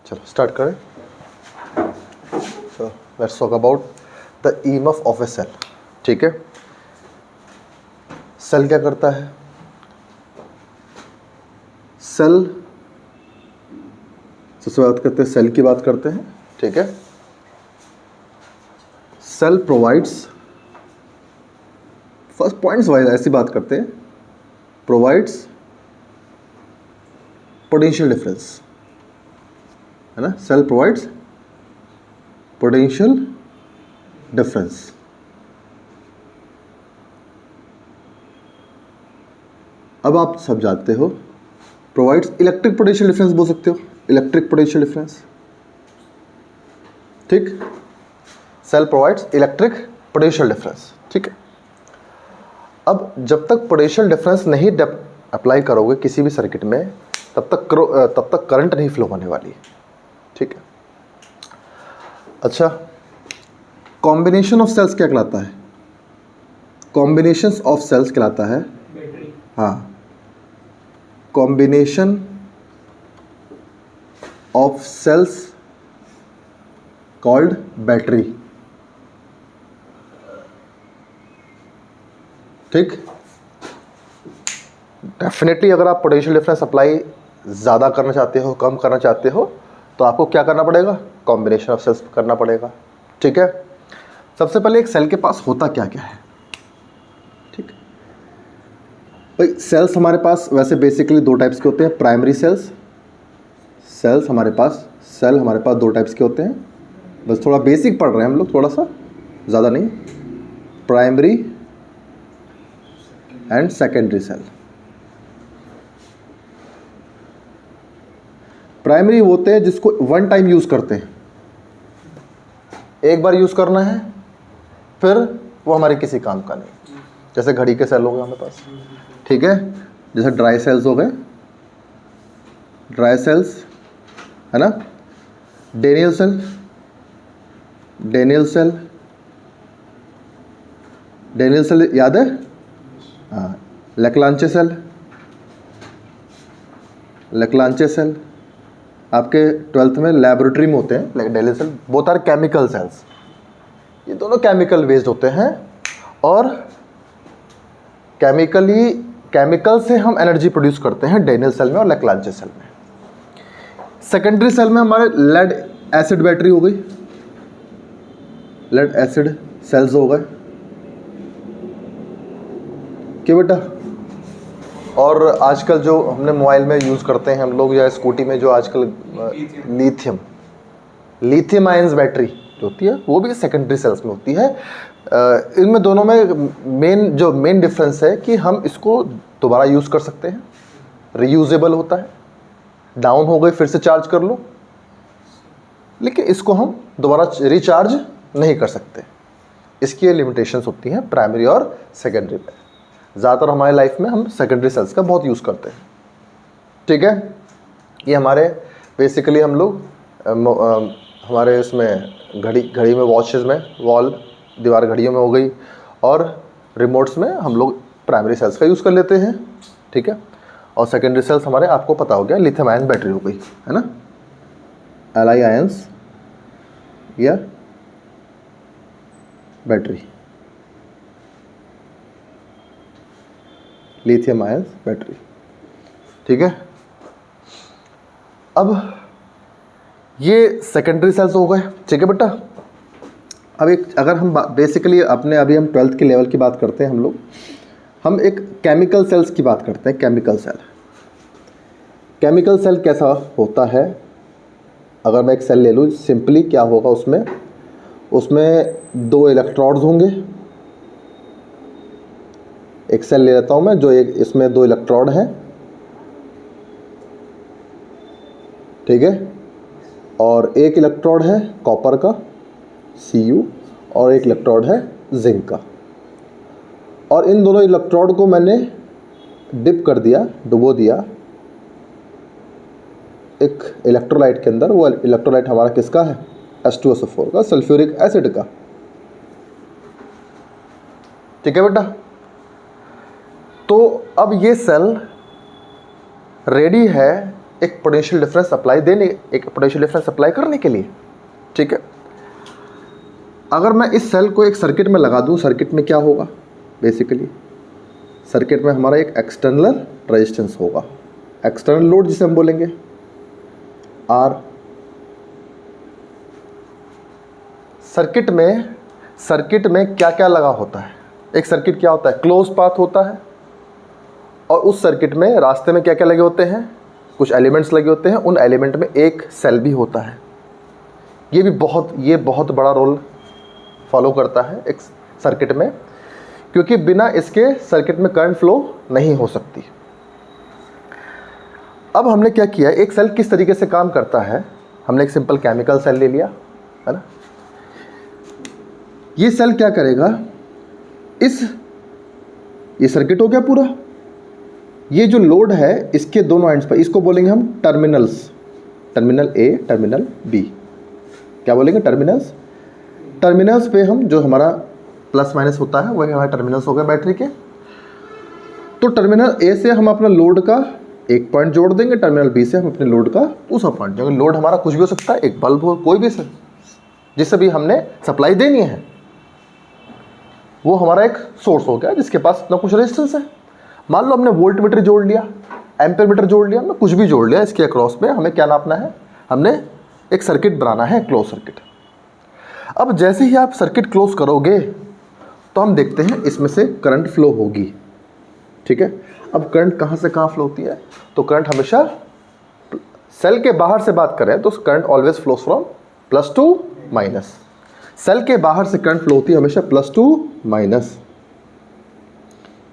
चलो स्टार्ट करें। So let's talk about the EMF of a cell. ठीक है, सेल क्या करता है? सेल, सबसे बात करते हैं सेल की बात करते हैं। ठीक है, cell provides, first points wise ऐसी बात करते हैं, प्रोवाइड्स पोटेंशियल डिफरेंस, है ना। Cell provides potential difference. अब आप सब जानते हो, प्रोवाइड्स इलेक्ट्रिक पोटेंशियल डिफरेंस बोल सकते हो, इलेक्ट्रिक पोटेंशियल डिफरेंस। ठीक, cell provides electric potential difference. ठीक है, अब जब तक पोटेंशियल डिफरेंस नहीं अप्लाई करोगे किसी भी सर्किट में, तब तक करंट नहीं फ्लो होने वाली। ठीक है, अच्छा, कॉम्बिनेशन ऑफ सेल्स क्या कहलाता है? कॉम्बिनेशन ऑफ सेल्स कहलाता है, हाँ, combination of cells called battery. ठीक, डेफिनेटली अगर आप पोटेंशियल डिफरेंस अप्लाई ज़्यादा करना चाहते हो, कम करना चाहते हो, तो आपको क्या करना पड़ेगा? कॉम्बिनेशन ऑफ सेल्स करना पड़ेगा। ठीक है, सबसे पहले एक सेल के पास होता क्या क्या है? ठीक भाई, सेल्स हमारे पास वैसे बेसिकली दो टाइप्स के होते हैं, प्राइमरी सेल्स। सेल हमारे पास दो टाइप्स के होते हैं, बस थोड़ा बेसिक पढ़ रहे हैं हम लोग, थोड़ा सा, ज़्यादा नहीं। Primary and secondary cell. Primary होते हैं जिसको वन टाइम यूज़ करते हैं, एक बार यूज़ करना है, फिर वो हमारे किसी काम का नहीं। जैसे घड़ी के सेल हो गए हमारे पास, ठीक है, जैसे ड्राई सेल्स हो गए, ड्राई सेल्स, है ना। Daniel cell, Daniel cell, Daniel cell याद है? हाँ, लेक्लांचे सेल, लेक्लांचे सेल आपके 12th में लेबोरेटरी में होते हैं। Daniel cell both are chemical cells, ये दोनों केमिकल बेस्ड होते हैं, और केमिकल से हम एनर्जी प्रोड्यूस करते हैं डेनियल सेल में और लेक्लांचे सेल में। सेकेंडरी सेल में हमारे लेड एसिड बैटरी हो गई, लेड एसिड सेल्स हो गए, क्यों बेटा? और आजकल जो हमने मोबाइल में यूज़ करते हैं हम लोग, या स्कूटी में जो आजकल लिथियम आयंस बैटरी जो होती है, वो भी सेकेंडरी सेल्स में होती है। इनमें दोनों में मेन डिफरेंस है कि हम इसको दोबारा यूज़ कर सकते हैं, रीयूजेबल होता है, डाउन हो गई फिर से चार्ज कर लो, लेकिन इसको हम दोबारा रिचार्ज नहीं कर सकते। इसकी लिमिटेशंस होती हैं प्राइमरी और सेकेंडरी में। ज़्यादातर हमारे लाइफ में हम सेकेंडरी सेल्स का बहुत यूज़ करते हैं। ठीक है, ये हमारे बेसिकली हम लोग हमारे इसमें घड़ी में, वॉचेस में, वॉल दीवार घड़ियों में हो गई, और रिमोट्स में हम लोग प्राइमरी सेल्स का यूज़ कर लेते हैं। ठीक है, और सेकेंडरी सेल्स हमारे, आपको पता हो गया, लिथियम आयन बैटरी हो गई, है ना, Li आयंस या बैटरी, लिथियम आयन बैटरी। ठीक है, अब ये सेकेंडरी सेल्स हो गए। ठीक है बेटा, अब एक, अगर हम बेसिकली अपने अभी हम 12th के लेवल की बात करते हैं हम लोग, हम एक केमिकल सेल्स की बात करते हैं। केमिकल सेल, केमिकल सेल कैसा होता है? अगर मैं एक सेल ले लूँ, सिंपली क्या होगा, उसमें दो इलेक्ट्रोड्स होंगे। एक सेल ले लेता हूँ मैं, जो एक, इसमें दो इलेक्ट्रोड हैं, ठीक है, और एक इलेक्ट्रोड है कॉपर का Cu, और एक इलेक्ट्रोड है जिंक का, और इन दोनों इलेक्ट्रोड को मैंने डिप कर दिया, डुबो दिया एक इलेक्ट्रोलाइट के अंदर। वो इलेक्ट्रोलाइट हमारा किसका है? H2SO4 का, सल्फ्यूरिक एसिड का। ठीक है बेटा, तो अब ये सेल रेडी है एक पोटेंशियल डिफरेंस अप्लाई करने के लिए, ठीक है। अगर मैं इस सेल को एक सर्किट में लगा दूं, सर्किट में क्या होगा, बेसिकली सर्किट में हमारा एक एक्सटर्नल रेजिस्टेंस होगा, एक्सटर्नल लोड जिसे हम बोलेंगे आर। सर्किट में क्या क्या लगा होता है, एक सर्किट क्या होता है, क्लोज पाथ होता है, और उस सर्किट में रास्ते में क्या क्या लगे होते हैं, कुछ एलिमेंट्स लगे होते हैं, उन एलिमेंट में एक सेल भी होता है। ये बहुत बड़ा रोल फॉलो करता है एक सर्किट में, क्योंकि बिना इसके सर्किट में करंट फ्लो नहीं हो सकती। अब हमने क्या किया, एक सेल किस तरीके से काम करता है, हमने एक सिंपल केमिकल सेल ले लिया, है ना। ये सेल क्या करेगा, ये सर्किट हो गया पूरा, ये जो लोड है इसके दोनों एंड्स पर, इसको बोलेंगे हम terminals, terminal A, terminal B, क्या बोलेंगे, टर्मिनल्स पे हम जो हमारा प्लस माइनस होता है वही हमारे टर्मिनल्स हो गए बैटरी के। तो टर्मिनल ए से हम अपना लोड का एक पॉइंट जोड़ देंगे, टर्मिनल बी से हम अपने लोड का दूसरा पॉइंट जोड़ेंगे। लोड हमारा कुछ भी हो सकता है, एक बल्ब हो, कोई भी सर, जिससे भी हमने सप्लाई देनी है, वो हमारा एक सोर्स हो गया जिसके पास इतना कुछ रेजिस्टेंस है। मान लो हमने वोल्ट मीटर जोड़ लिया, एम्पेयर मीटर जोड़ लिया, हमने कुछ भी जोड़ लिया, इसके अक्रॉस में हमें क्या नापना है, हमने एक सर्किट बनाना है, क्लोज सर्किट। अब जैसे ही आप सर्किट क्लोज करोगे तो हम देखते हैं इसमें से करंट फ्लो होगी, ठीक है। अब करंट कहाँ से कहाँ फ्लो होती है, तो करंट हमेशा सेल के बाहर से बात करें तो current always flows from plus to minus. Cell के बाहर से करंट फ्लो होती है हमेशा प्लस टू माइनस।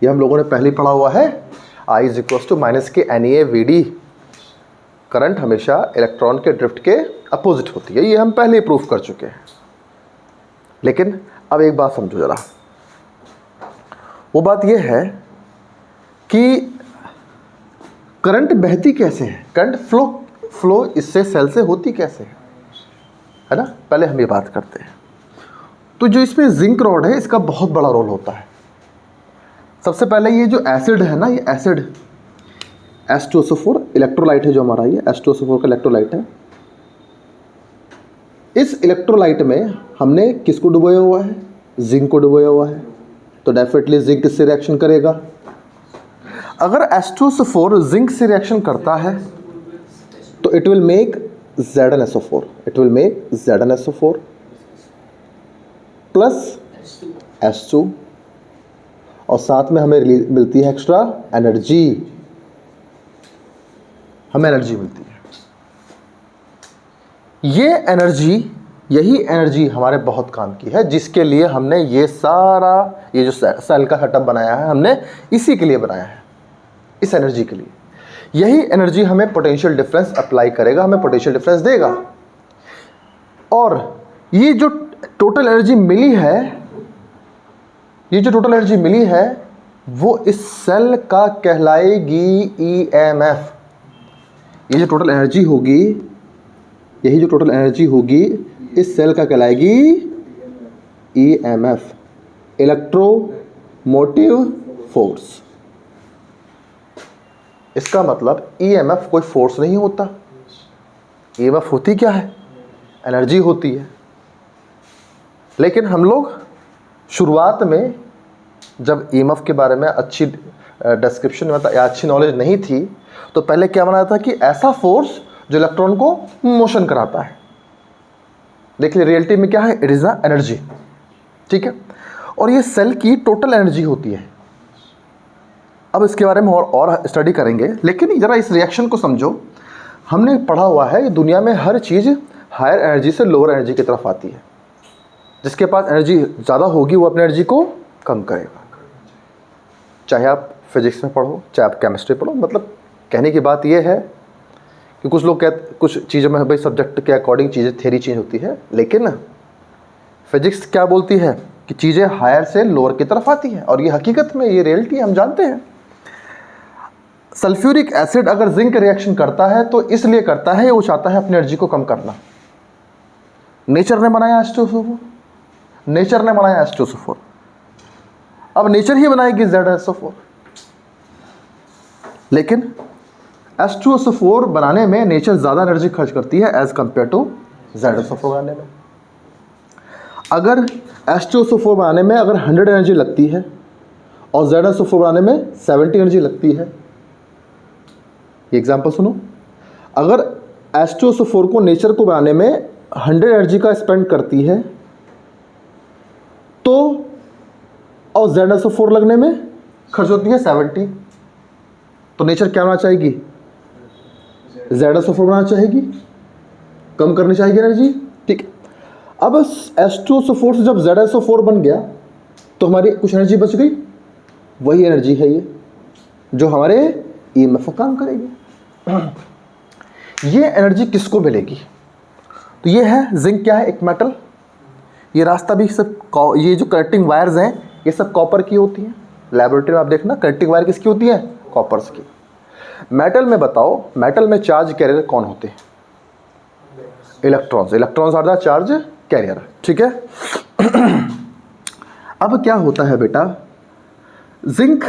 ये हम लोगों ने पहले पढ़ा हुआ है, I is equals to minus के NAVD। करंट हमेशा इलेक्ट्रॉन के ड्रिफ्ट के अपोजिट होती है, ये हम पहले ही प्रूफ कर चुके हैं। लेकिन अब एक बात समझो जरा, वो बात ये है कि करंट बहती कैसे है, करंट फ्लो इससे सेल से होती कैसे है ना, पहले हम ये बात करते हैं। तो जो इसमें जिंक रॉड है इसका बहुत बड़ा रोल होता है। सबसे पहले ये जो एसिड है ना, ये एसिड H2SO4 इलेक्ट्रोलाइट है, जो हमारा ये H2SO4 का इलेक्ट्रोलाइट है। इस इलेक्ट्रोलाइट में हमने किसको डुबोया हुआ है, जिंक को डुबोया हुआ है, तो डेफिनेटली जिंक किससे रिएक्शन करेगा। अगर H2SO4 जिंक से रिएक्शन करता है तो it will make ZnSO4, it will make ZnSO4 plus H2, और साथ में हमें मिलती है एक्स्ट्रा एनर्जी, हमें एनर्जी मिलती है। यही एनर्जी हमारे बहुत काम की है, जिसके लिए हमने ये जो सेल का सेटअप बनाया है, हमने इसी के लिए बनाया है, इस एनर्जी के लिए। यही एनर्जी हमें पोटेंशियल डिफरेंस अप्लाई करेगा, हमें पोटेंशियल डिफरेंस देगा। और ये जो टोटल एनर्जी मिली है, वो इस सेल का कहलाएगी EMF। ये जो टोटल एनर्जी होगी इस सेल का कहलाएगी EMF, इलेक्ट्रोमोटिव फोर्स। इसका मतलब EMF कोई फोर्स नहीं होता, EMF होती क्या है, एनर्जी होती है। लेकिन हम लोग शुरुआत में जब EMF के बारे में अच्छी डिस्क्रिप्शन या अच्छी नॉलेज नहीं थी, तो पहले क्या बनाया था कि ऐसा फोर्स जो इलेक्ट्रॉन को मोशन कराता है। देखिए रियलिटी में क्या है, इट इज़ अ एनर्जी, ठीक है। और ये सेल की टोटल एनर्जी होती है। अब इसके बारे में और स्टडी करेंगे, लेकिन ज़रा इस रिएक्शन को समझो। हमने पढ़ा हुआ है कि दुनिया में हर चीज़ हायर एनर्जी से लोअर एनर्जी की तरफ आती है। जिसके पास एनर्जी ज़्यादा होगी वो अपनी एनर्जी को कम करेगा। चाहे आप फिजिक्स में पढ़ो, चाहे आप केमिस्ट्री पढ़ो, मतलब कहने की बात ये है कि कुछ लोग कहते, कुछ चीज़ों में भाई सब्जेक्ट के अकॉर्डिंग चीज़ें थ्योरी चेंज होती है, लेकिन फिजिक्स क्या बोलती है कि चीज़ें हायर से लोअर की तरफ आती हैं, और ये हकीकत में ये रियलिटी हम जानते हैं। सल्फ्यूरिक एसिड अगर जिंक रिएक्शन करता है तो इसलिए करता है, वो चाहता है अपनी एनर्जी को कम करना। नेचर ने बनाया H2SO4, अब नेचर ही बनाएगी ZnSO4। लेकिन H2SO4 बनाने में नेचर ज़्यादा एनर्जी खर्च करती है एज कम्पेयर टू ZSO4 बनाने में। अगर H2SO4 बनाने में अगर 100 एनर्जी लगती है और ZSO4 बनाने में 70 एनर्जी लगती है, ये एग्जाम्पल सुनो। अगर H2SO4 को नेचर को बनाने में 100 एनर्जी का स्पेंड करती है तो और ZSO4 लगने में खर्च होती है 70, तो नेचर क्या बनाना चाहेगी? ZSO4 बनाना चाहेगी, कम करनी चाहिए एनर्जी। ठीक है, अब H2SO4 से जब ZSO4 बन गया तो हमारी कुछ एनर्जी बच गई, वही एनर्जी है ये जो हमारे EMF को काम करेगी। ये एनर्जी किसको मिलेगी? तो ये है जिंक, क्या है? एक मेटल। ये रास्ता भी सब, ये जो कनेक्टिंग वायर्स हैं ये सब कॉपर की होती हैं। लैबोरेटरी में आप देखना कनेक्टिंग वायर किसकी होती है? कॉपर्स की। मेटल में बताओ, मेटल में चार्ज कैरियर कौन होते हैं? Electrons. Electrons are the charge carrier. ठीक है। अब क्या होता है बेटा, जिंक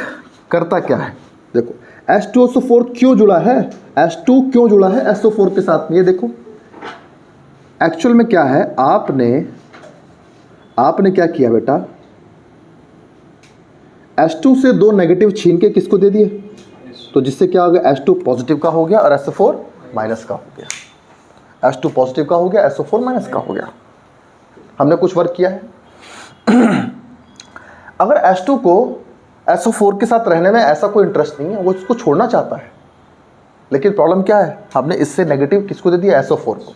करता क्या है? देखो H2SO4 क्यों जुड़ा है? H2 क्यों जुड़ा है SO4 के साथ में? ये देखो एक्चुअल में क्या है, आपने क्या किया बेटा, H2 से 2 नेगेटिव छीन के किसको दे दिए? तो जिससे क्या हो गया? H2 पॉजिटिव का हो गया और SO4 माइनस का हो गया। H2 पॉजिटिव का हो गया, SO4 माइनस का हो गया। हमने कुछ वर्क किया है। अगर H2 को SO4 के साथ रहने में ऐसा कोई इंटरेस्ट नहीं है, वो इसको छोड़ना चाहता है, लेकिन प्रॉब्लम क्या है, हमने इससे नेगेटिव किसको दे दिया? SO4 को।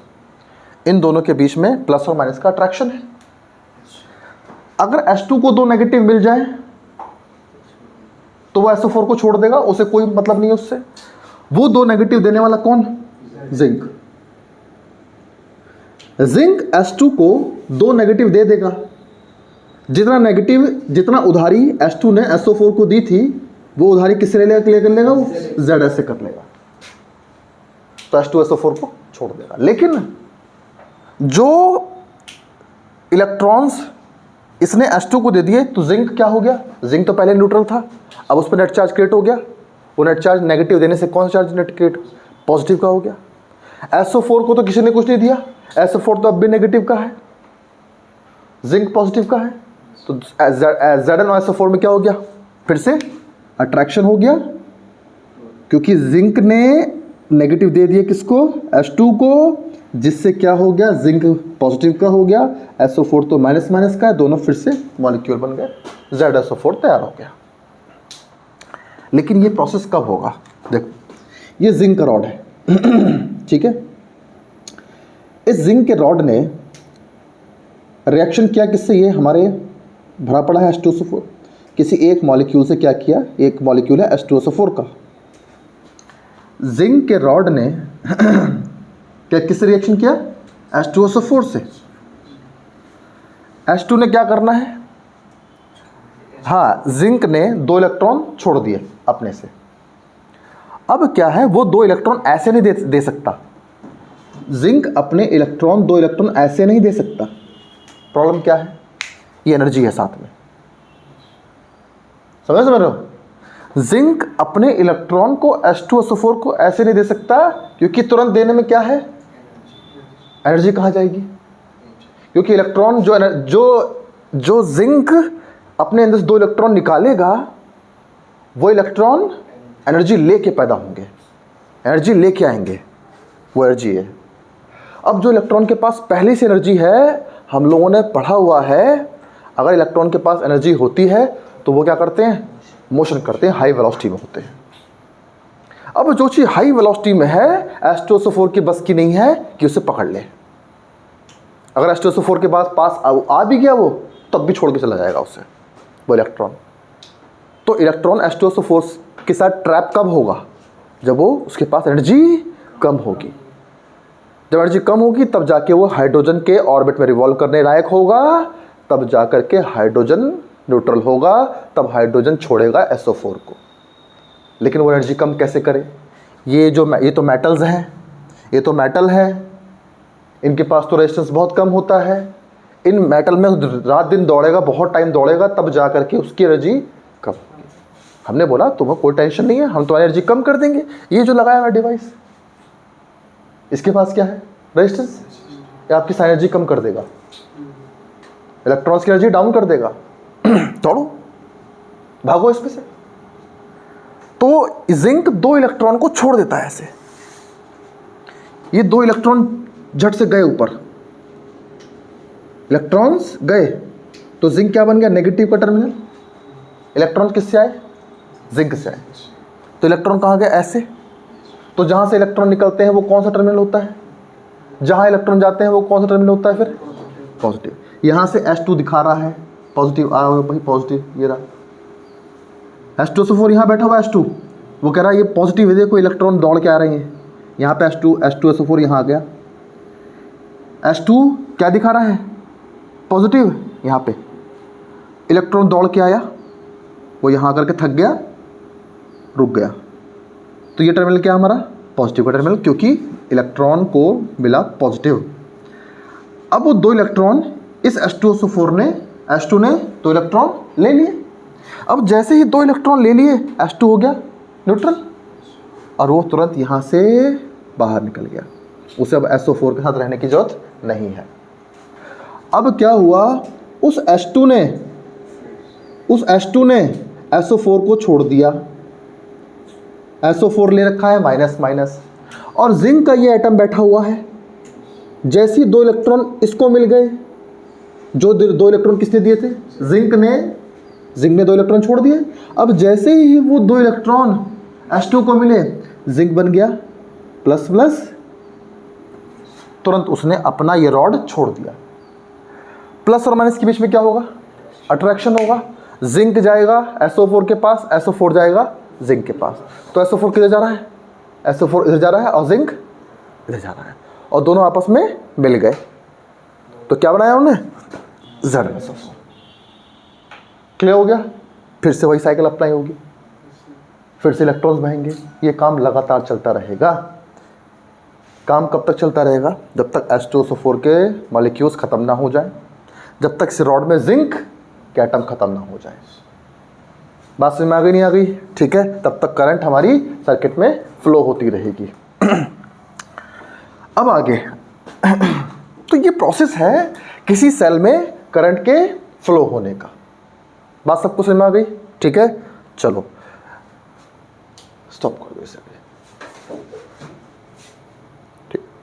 इन दोनों के बीच में प्लस और माइनस का अट्रैक्शन है। अगर H2 को 2 नेगेटिव मिल जाए तो वो SO4 को छोड़ देगा, उसे कोई मतलब नहीं है उससे। वो 2 नेगेटिव देने वाला कौन? जिंक। जिंक H2 को 2 नेगेटिव दे देगा। जितना उधारी H2 ने SO4 को दी थी, वो उधारी किससे ले कर लेगा? वो ZS से कर लेगा, तो H2 SO4 को छोड़ देगा। लेकिन जो इलेक्ट्रॉन्स इसने H2 को दे दिए तो जिंक क्या हो गया? जिंक तो पहले न्यूट्रल था, अब उस पर नेट चार्ज क्रिएट हो गया। वो नेट चार्ज नेगेटिव देने से कौन सा चार्ज नेट क्रिएट? पॉजिटिव का हो गया। SO4 को तो किसी ने कुछ नहीं दिया, SO4 तो अब भी नेगेटिव का है, जिंक पॉजिटिव का है, तो Zn और SO4 में क्या हो गया? फिर से अट्रैक्शन हो गया, क्योंकि जिंक ने नेगेटिव दे दिया किसको? H2 को, जिससे क्या हो गया? जिंक पॉजिटिव का हो गया, SO4 तो माइनस माइनस का है, दोनों फिर से मॉलिक्यूल बन गए, ZSO4 तैयार हो गया। लेकिन ये प्रोसेस कब होगा? देखो ये जिंक का रॉड है। ठीक है, इस जिंक के रॉड ने रिएक्शन किया किससे? ये हमारे भरा पड़ा है H2SO4, किसी एक मॉलिक्यूल से क्या किया? एक मॉलिक्यूल है H2SO4 का। जिंक के रॉड ने क्या किससे रिएक्शन किया? H2SO4 से। H2 ने क्या करना है? हाँ, जिंक ने 2 इलेक्ट्रॉन छोड़ दिए अपने से। अब क्या है, वो 2 इलेक्ट्रॉन ऐसे नहीं दे सकता। जिंक अपने 2 इलेक्ट्रॉन ऐसे नहीं दे सकता। प्रॉब्लम क्या है? ये एनर्जी है साथ में। समझ रहे हो? जिंक अपने इलेक्ट्रॉन को H2SO4 को ऐसे नहीं दे सकता, क्योंकि तुरंत देने में क्या है? एनर्जी कहाँ जाएगी? क्योंकि इलेक्ट्रॉन जो जिंक अपने अंदर से 2 इलेक्ट्रॉन निकालेगा, वो इलेक्ट्रॉन एनर्जी लेके पैदा होंगे, एनर्जी लेके आएंगे, वो एनर्जी है। अब जो इलेक्ट्रॉन के पास पहले से एनर्जी है, हम लोगों ने पढ़ा हुआ है, अगर इलेक्ट्रॉन के पास एनर्जी होती है तो वो क्या करते हैं? मोशन करते हैं, हाई वेलोसिटी में होते हैं। अब जो चीज़ हाई वेलोसिटी में है, H2SO4 की बस की नहीं है कि उसे पकड़ ले। अगर H2SO4 के पास आ भी गया वो, तब भी छोड़ के चला जाएगा उसे, वो इलेक्ट्रॉन। तो इलेक्ट्रॉन H2SO4 के साथ ट्रैप कब होगा? जब वो उसके पास एनर्जी कम होगी। जब एनर्जी कम होगी तब जाके वो हाइड्रोजन के ऑर्बिट में रिवॉल्व करने लायक होगा, तब जाकर के हाइड्रोजन न्यूट्रल होगा, तब हाइड्रोजन छोड़ेगा SO4 को। लेकिन वो एनर्जी कम कैसे करे? ये तो मेटल्स हैं, ये तो मेटल है, इनके पास तो रेजिस्टेंस बहुत कम होता है। इन मेटल में रात दिन दौड़ेगा, बहुत टाइम दौड़ेगा, तब जा करके उसकी एनर्जी कम होगी। हमने बोला तुम्हें कोई टेंशन नहीं है, हम तुम्हारी एनर्जी कम कर देंगे। ये जो लगाया हुआ डिवाइस, इसके पास क्या है, रेजिस्टेंस, ये आपकी एनर्जी कम कर देगा, इलेक्ट्रॉन्स की एनर्जी डाउन कर देगा। तोड़ो, भागो इसमें से। तो जिंक 2 इलेक्ट्रॉन को छोड़ देता है ऐसे, ये 2 इलेक्ट्रॉन झट से गए ऊपर, इलेक्ट्रॉन्स गए, तो जिंक क्या बन गया, नेगेटिव का टर्मिनल। इलेक्ट्रॉन किससे आए, जिंक से आए, तो इलेक्ट्रॉन कहाँ गए, ऐसे। तो जहां से इलेक्ट्रॉन निकलते हैं वो कौन सा टर्मिनल होता है, जहां इलेक्ट्रॉन जाते हैं वो कौन सा टर्मिनल होता है, फिर पॉजिटिव। यहां से H2 दिखा रहा है पॉजिटिव, भाई पॉजिटिव, ये रहा H2SO4, यहाँ बैठा हुआ H2, वो कह रहा है ये पॉजिटिव है, देखो इलेक्ट्रॉन दौड़ के आ रहे हैं। यहाँ पे H2SO4 यहाँ आ गया, H2 क्या दिखा रहा है, पॉजिटिव, यहाँ पे इलेक्ट्रॉन दौड़ के आया, वो यहाँ करके थक गया, रुक गया, तो ये टर्मिनल क्या हमारा, पॉजिटिव का टर्मिनल, क्योंकि इलेक्ट्रॉन को मिला पॉजिटिव। अब वो 2 इलेक्ट्रॉन इस H2SO4 ने, H2 ने 2 इलेक्ट्रॉन ले लिए। अब जैसे ही 2 इलेक्ट्रॉन ले लिए, H2 हो गया न्यूट्रल, और वो तुरंत यहाँ से बाहर निकल गया, उसे अब SO4 के साथ रहने की जरूरत नहीं है। अब क्या हुआ, उस H2 ने SO4 को छोड़ दिया, SO4 ले रखा है माइनस माइनस, और जिंक का ये एटम बैठा हुआ है। जैसे ही 2 इलेक्ट्रॉन इसको मिल गए, जो 2 इलेक्ट्रॉन किसने दिए थे, जिंक ने 2 इलेक्ट्रॉन छोड़ दिए। अब जैसे ही वो 2 इलेक्ट्रॉन H2 को मिले, जिंक बन गया प्लस प्लस, तुरंत उसने अपना ये रॉड छोड़ दिया। प्लस और माइनस के बीच में क्या होगा, अट्रैक्शन होगा, जिंक जाएगा SO4 के पास, SO4 जाएगा जिंक के पास, तो SO4 किधर जा रहा है, SO4 इधर जा रहा है, और जिंक इधर जा रहा है, और दोनों आपस में मिल गए, तो क्या बनाया उन्होंने, ZnSO4। क्लियर हो गया। फिर से वही साइकिल अप्लाई होगी, फिर से इलेक्ट्रॉन्स बहेंगे, ये काम लगातार चलता रहेगा। काम कब तक चलता रहेगा, जब तक H2SO4 के मॉलिक्यूल्स खत्म ना हो जाए, जब तक इस रॉड में जिंक के एटम खत्म ना हो जाए। बात समझ में आ गई, नहीं आ गई, ठीक है। तब तक करंट हमारी सर्किट में फ्लो होती रहेगी। अब आगे तो ये प्रोसेस है किसी सेल में करंट के फ्लो होने का। बात सबको समझ में आ गई, ठीक है। चलो स्टॉप कर दो इसे।